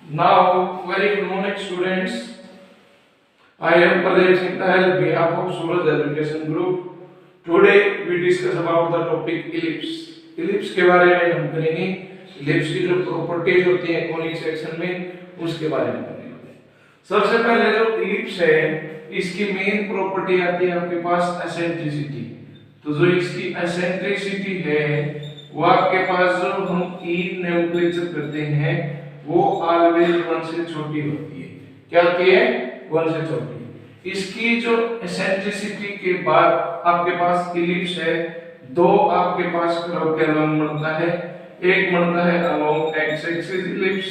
Now, very good morning, students. I am Pradeep Singh on behalf of Suraj Education Group. Today we discuss about the topic ellipse. ellipse के बारे में हम करेंगे. ellipse की जो properties होती हैं कॉनिक सेक्शन में उसके बारे में करेंगे. सबसे पहले जो ellipse है इसकी मेन प्रॉपर्टी आती है आपके पास एसेंट्रिसिटी. तो जो इसकी एसेंट्रिसिटी है वो आपके पास जो हम ई नोमेनक्लेचर करते हैं वो ऑलवेज 1 से छोटी होती है. क्या होती है? 1 से छोटी. इसकी जो एसेंट्रिसिटी के बाद आपके पास इलिप्स है. दो आपके पास कर्व के अलोंग बनता है. एक बनता है along X axis ellipse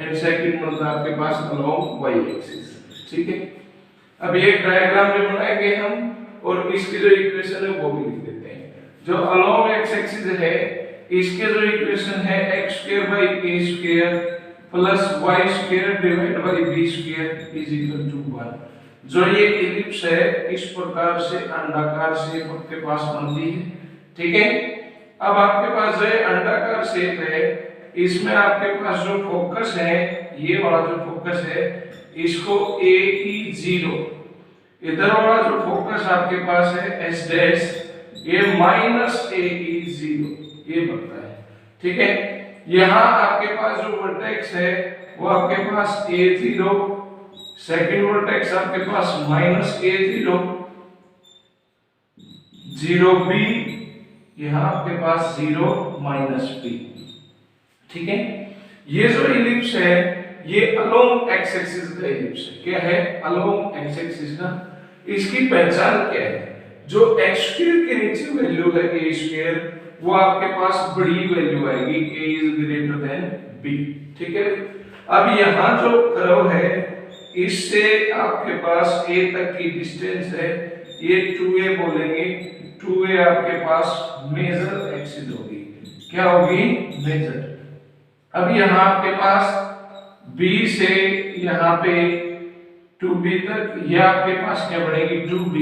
and second बनता है आपके पास अलोंग वाई एक्सिस. ठीक है. अब ये डायग्राम जो बनाएंगे हम और इसकी जो इक्वेशन है वो भी लिख देते हैं. जो अलोंग एक्स एक्सिस है इसके जो इक्वेशन है x² / a² plus Y square divide by B square is equal to 1. जो ये इलिप्स है इस प्रकार से अंडाकार शेप आपके पास बनती है. ठीक है. अब आपके पास जो अंडाकार शेप है इसमें आपके पास जो फोकस है ये वाला जो फोकस है इसको AE0, इधर वाला जो फोकस आपके पास है S डैश ये -AE0 ये बनता है. ठीक है. यहाँ आपके पास जो वर्टेक्स है वो आपके पास A0, सेकंड वर्टेक्स आपके पास -A0, 0B, यहाँ आपके पास 0 -B. ठीक है. ये जो इलिप्स है ये अलोंग एक्स एक्सिस का इलिप्स है. क्या है? अलोंग एक्स एक्सिस का. इसकी पहचान क्या है? जो x² के नीचे वैल्यू है a² वो आपके पास बड़ी वैल्यू आएगी a is greater than b. ठीक है. अब यहाँ जो कर्व है इससे आपके पास a तक की डिस्टेंस है ये 2a बोलेंगे. 2a आपके पास मेजर एक्सिस होगी. क्या होगी? मेजर. अब यहाँ आपके पास b से यहाँ पे 2b तक ये आपके पास क्या बढ़ेगी? 2b.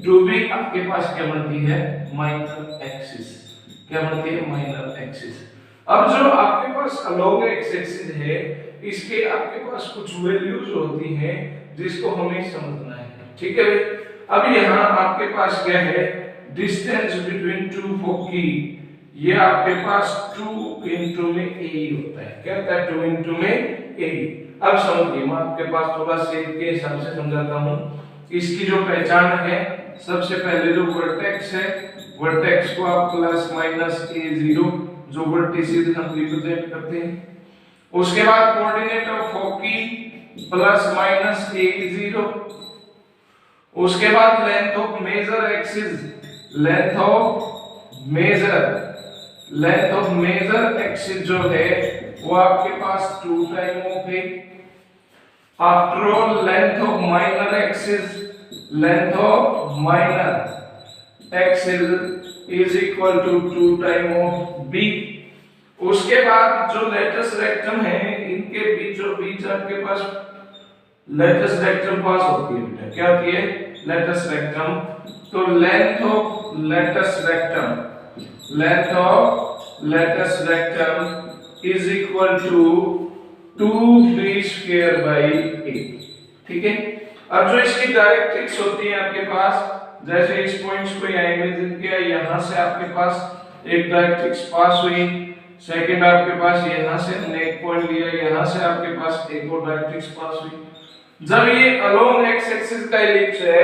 2b आपके पास क्या बनती है? Minor axis. क्या बनती है? Minor axis. अब जो आपके पास अलोंग एक्स एक्सिस है इसके आपके पास कुछ वैल्यूज होती हैं जिसको हमें समझना है. ठीक है. अब यहाँ आपके पास क्या है? डिस्टेंस बिटवीन टू फोकी ये आपके पास 2 into में a होता है. क्या होता है? 2 into में a. अब समझिए मैं आपके पास थोड़ा शेप के हिसाब से समझाता हूँ. इसकी जो पहचान है सबसे पहले जो वर्टेक्स है वर्टेक्स को आप ±A0 जो वर्टिसेस हम रिप्रेजेंट करते हैं. उसके बाद कोऑर्डिनेट ऑफ फोकी ±A0. उसके बाद length of major axis length of major axis जो है वो आपके पास 2 टाइम ऑफ है. After all length of minor axis is equal to 2 time of b. उसके बाद जो लेटस रेक्टम है इनके बीचों बीच आपके पास लेटस रेक्टम पास होती है. बेटा क्या होती है? Latus rectum. तो length of latus rectum is equal to 2b² by a. ठीक है. अब जो इसकी डायरेक्ट्रिक्स होती है आपके पास जैसे इस पॉइंट्स को यहाँ इमेजिन किया यहाँ से आपके पास एक डायरेक्ट्रिक्स पास हुई. सेकंड आपके पास यहाँ से हमने एक पॉइंट लिया यहाँ से आपके पास एक और डायरेक्ट्रिक्स पास हुई. जब ये अलोंग एक्स एक्सिस का इलिप्स है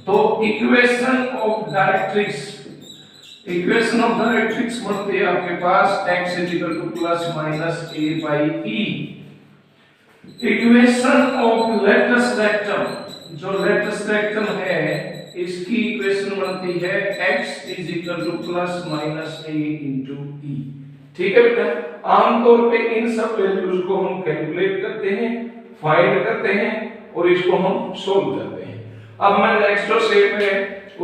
तो इक्वेशन ऑफ डायरेक्ट्रिक्स बनती है आपके पास x ± a by e. Equation of latus rectum जो लेटस रेक्टम है इसकी इक्वेशन बनती है x ± a into e. ठीक है बेटा. आमतौर पे इन सब वैल्यूज को हम कैलकुलेट करते हैं, फाइंड करते हैं और इसको हम सोल्व करते हैं. अब मैं नेक्स्ट जो शेप है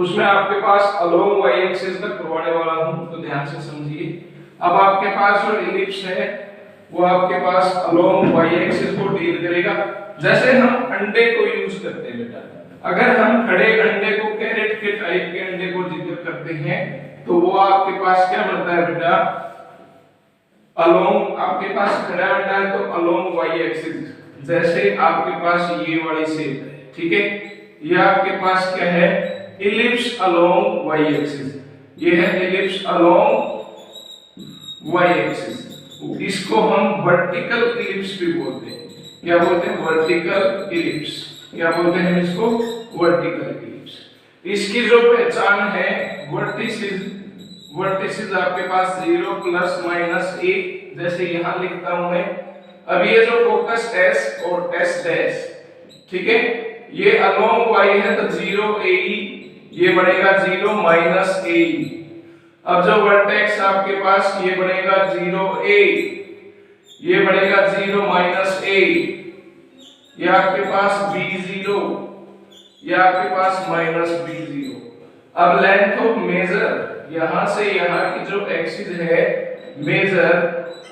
उसमें आपके पास अलोंग y एक्सिस तक करवाने वाला हूं तो ध्यान से समझिए. अब आपके पास जो इलिप्स है वो आपके पास अलोंग y एक्सिस को डील करेगा. जैसे हम अंडे को यूज करते हैं बेटा. अगर हम खड़े अंडे को कैरेट के टाइप के अंडे को जिक्र करते हैं तो वो आपके पास क्या बनता है बेटा? अलोंग आपके पास खड़ा बेटा है तो अलोंग वाई एक्सिस, जैसे आपके पास ये वाली शेप है, ठीक है, ये आपके पास क्या है, इलिप्स अलोंग वाई एक्सिस, ये है इलिप्स अलोंग वाई एक्सिस। इसको हम वर्टिकल इलिप्स भी बोलते हैं। क्या बोलते हैं? Vertical ellipse. क्या बोलते हैं इसको? Vertical ellipse. इसकी जो पहचान है, वर्टिसेस, वर्टिसेस आपके पास 0 प्लस माइनस a, जैसे यहां लिखता हूं मैं। अब ये जो फोकस s और s डैश, ठीक है, ये अलोंग y है तो 0 ae, ये बनेगा 0 माइनस ae। अब जो वर्टेक्स आपके पास ये बनेगा 0a, ये बनेगा 0 माइनस a, ये आपके पास b0, ये आपके पास माइनस b0। अब लेंथ ऑफ मेजर, यहां से यहां की जो एक्सिस है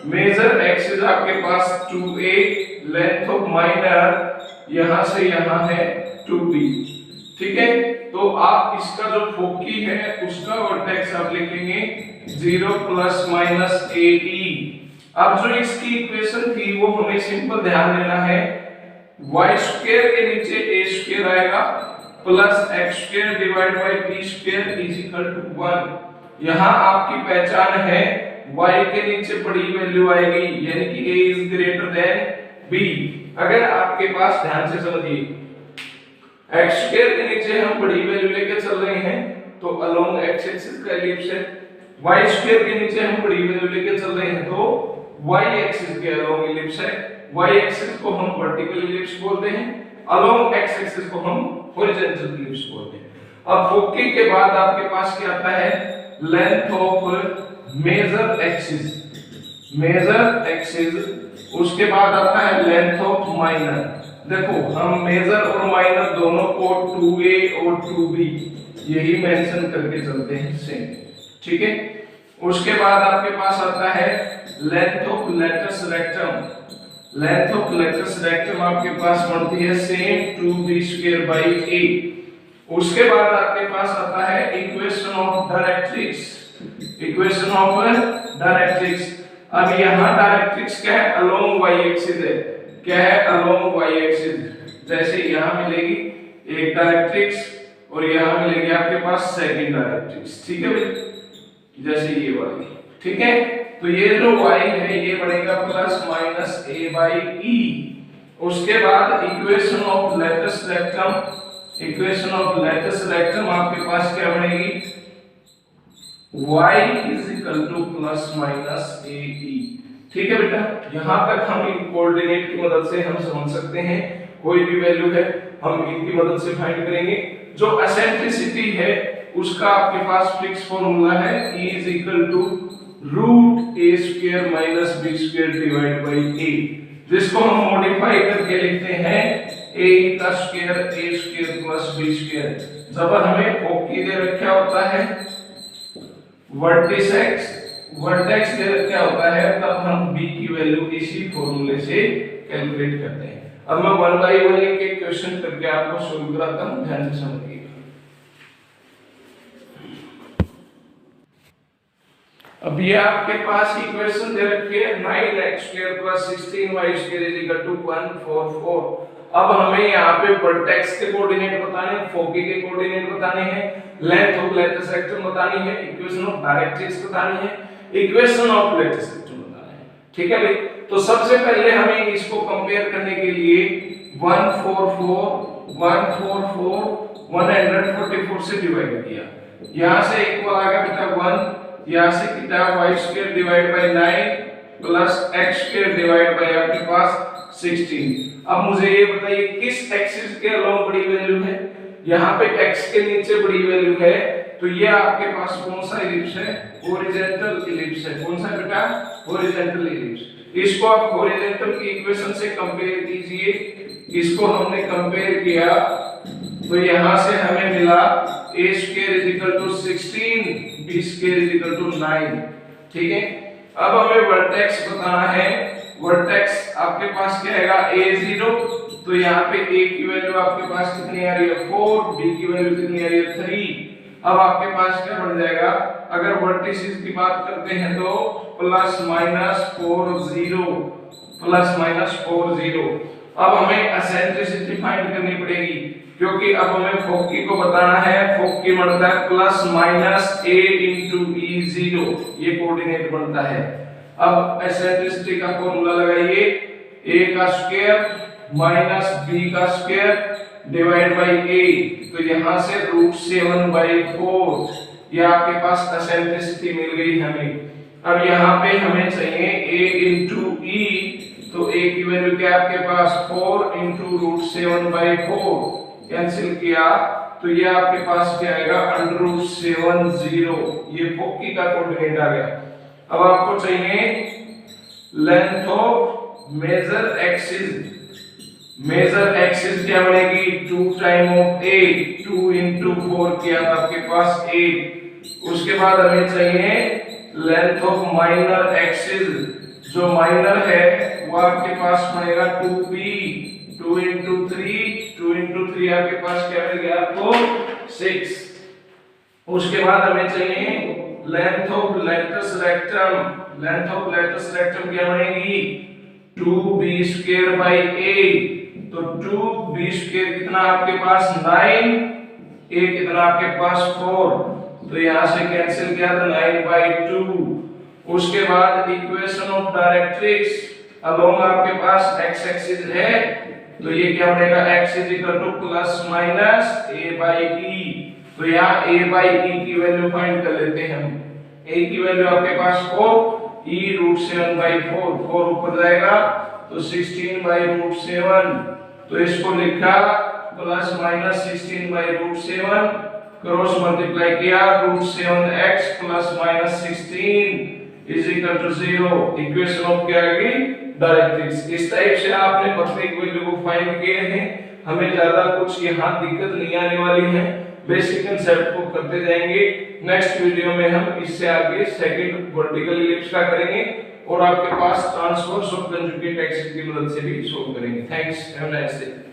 मेजर एक्सिस आपके पास 2a, लेंथ ऑफ माइनर यहां से यहां है 2b, ठीक है। तो आप इसका जो फोकी है उसका वर्टेक्स आप लिखेंगे 0 प्लस माइनस ae। अब जो इसकी इक्वेशन थी वो हमें सिंपल ध्यान देना है, y स्क्वायर के नीचे a स्क्वायर आएगा plus x square divide by b square is equal to 1। यहां आपकी पहचान है y के नीचे बड़ी वैल्यू आएगी, यानी कि a is greater than b। अगर आपके पास, ध्यान से समझिए, x स्क्वायर के नीचे हम बड़ी वैल्यू लेके चल रहे हैं तो अलोंग x एक्सिस का एलिप्स है, y स्क्वायर के नीचे हम बड़ी वैल्यू लेके चल रहे हैं तो y एक्सिस के अलोंग एलिप्स है। y एक्सिस को हम वर्टिकल एलिप्स बोलते हैं, अलोंग x एक्सिस को हम हॉरिजॉन्टल एलिप्स बोलते हैं। अब फोकी के बाद आपके पास क्या आता है, लेंथ ऑफ मेजर एक्सिस, उसके बाद आता है लेंथ ऑफ माइनर। देखो हम मेजर और माइनर दोनों को 2a और 2b यही मेंशन करके चलते हैं सेम, ठीक है। उसके बाद आपके पास आता है length of latus rectum. Length of latus rectum आपके पास बनती है same 2b square by a। उसके बाद आपके पास आता है equation of directrix, equation of directrix. अब यहां डायरेक्ट्रिक्स क्या है, अलोंग y एक्सिस है, क्या है, अलोंग y एक्सिस। जैसे यहां मिलेगी एक डायरेक्ट्रिक्स और यहां मिलेगी आपके पास सेकंड डायरेक्ट्रिक्स, ठीक है भाई, जैसे ये वाली, ठीक है। तो ये जो y है ये बनेगा plus minus a by e। उसके बाद equation of latus rectum, equation of latus rectum आपके पास क्या बनेगी, y is equal to plus minus ae, ठीक है बेटा। यहां तक हम इन कोऑर्डिनेट की मदद से हम समझ सकते हैं, कोई भी वैल्यू है हम इनकी मदद से फाइंड करेंगे। जो एसेंट्रिसिटी है उसका आपके पास फिक्स फॉर्मूला है, E is equal to root a square minus b square divide by a, जिसको हम मॉडिफाई करके लिखते हैं a का square a square plus b square. जब हमें फोकी दे रखा होता है, वर्टेक्स दे रखा होता है, तब हम b की वैल्यू इसी फॉर्मूले से कैलकुलेट करते हैं। अब मैं 1 बाय 1 एक एक क्वेश्चन करके आपको सॉल्व कराता हूं, ध्यान से समझिए। अब ये आपके पास इक्वेशन दे रखी है 9x square plus 16y square is equal to 144। अब हमें यहाँ पे वर्टेक्स के कोऑर्डिनेट बताने हैं, फोकी के कोऑर्डिनेट बताने हैं, लेंथ ऑफ लेटस रेक्टम बतानी है, इक्वेशन ऑफ डायरेक्ट्रिक्स बतानी है, इक्वेशन ऑफ लेटस रेक्टम बताना है, ठीक है भाई। तो सबसे पहले हमें इसको कंपेयर करने के लिए 144 से डिवाइड किया, यहां से इक्वल आ गया बेटा 1, यहां से कितना y square divide bye 9 plus x square divide bye आपके पास 16। अब मुझे ये बताइए किस एक्सिस के अलोंग बड़ी वैल्यू है, यहाँ पे x के नीचे बड़ी वैल्यू है, तो ये आपके पास कौन सा इलिप्स है, हॉरिजॉन्टल इलिप्स है। कौन सा बेटा, हॉरिजॉन्टल इलिप्स। इसको आप हॉरिजॉन्टल की इक्वेशन से कंपेयर कीजिए, इसको हमने कंपेयर किया तो यहां से हमें मिला a square is equal to 16, b square is equal to 9, ठीक है। अब हमें वर्टेक्स बताना है, वर्टेक्स आपके पास क्या आएगा a0, तो यहाँ पे a की वैल्यू आपके पास कितनी आ रही है 4, b की वैल्यू कितनी आ रही है 3, अब आपके पास क्या बन जाएगा, अगर वर्टिसेस की बात करते हैं तो प्लस माइनस 4 0। अब हमें एसेंट्रिसिटी फाइंड करनी पड़ेगी, क्योंकि अब हमें फोकी को बताना है। फोकी बनता है प्लस माइनस a इंटू ई 0, ये कोऑर्डिनेट बनता है। अब एसेंट्रिसिटी का फॉर्मूला लगाइए, a का स्क्वायर माइनस b का स्क्वायर डिवाइड बाई a, तो यहां से √7/4, ये आपके पास एसेंट्रिसिटी मिल गई हमें। अब यहाँ पे हमें चाहिए a इंटू ई, तो a की वैल्यू क्या है आपके पास 4 इंटू √7/4, कैंसिल किया तो ये आपके पास क्या आएगा √7/0, ये फोकी का कोऑर्डिनेट आ गया। अब आपको चाहिए length of major axis. Major axis क्या बनेगी 2 टाइम ऑफ a, 2 इंटू 4 किया तो आपके पास 8। उसके बाद हमें चाहिए लेंथ ऑफ माइनर एक्सिस, जो माइनर है वो आपके पास बनेगा 2b, 2 इंटू 3 आपके पास क्या मिल गया आपको 6। उसके बाद हमें चाहिए length of latus rectum. Length of latus rectum क्या बनेगी 2b² / a, तो 2b² कितना आपके पास 9, a कितना आपके पास 4, तो यहां से कैंसिल किया तो 9/2। उसके बाद इक्वेशन ऑफ डायरेक्ट्रिक्स, अलोंग आपके पास x एक्सिस है, तो ये क्या बनेगा x प्लस माइनस a/e, तो यहाँ a/e की वैल्यू फाइंड कर लेते हैं हम। a की वैल्यू आपके पास 4, e √7/4, 4 ऊपर जाएगा तो 16/√7, तो इसको लिखा प्लस माइनस 16/√7, क्रॉस मल्टीप्लाई किया √7x plus minus 16 is equal to 0। Equation of क्या आ गई डायरेक्ट्रिक्स। इस टाइप से आपने प्रत्येक वैल्यू को फाइंड किए हैं, हमें ज्यादा कुछ यहाँ दिक्कत नहीं आने वाली है, बेसिक कंसेप्ट को करते जाएंगे। नेक्स्ट वीडियो में हम इससे आगे सेकंड वर्टिकल इलिप्स का करेंगे और आपके पास ट्रांसवर्स और कंजुगेट एक्सिस की मदद से भी सोल्व करेंगे। Thanks, have a nice day.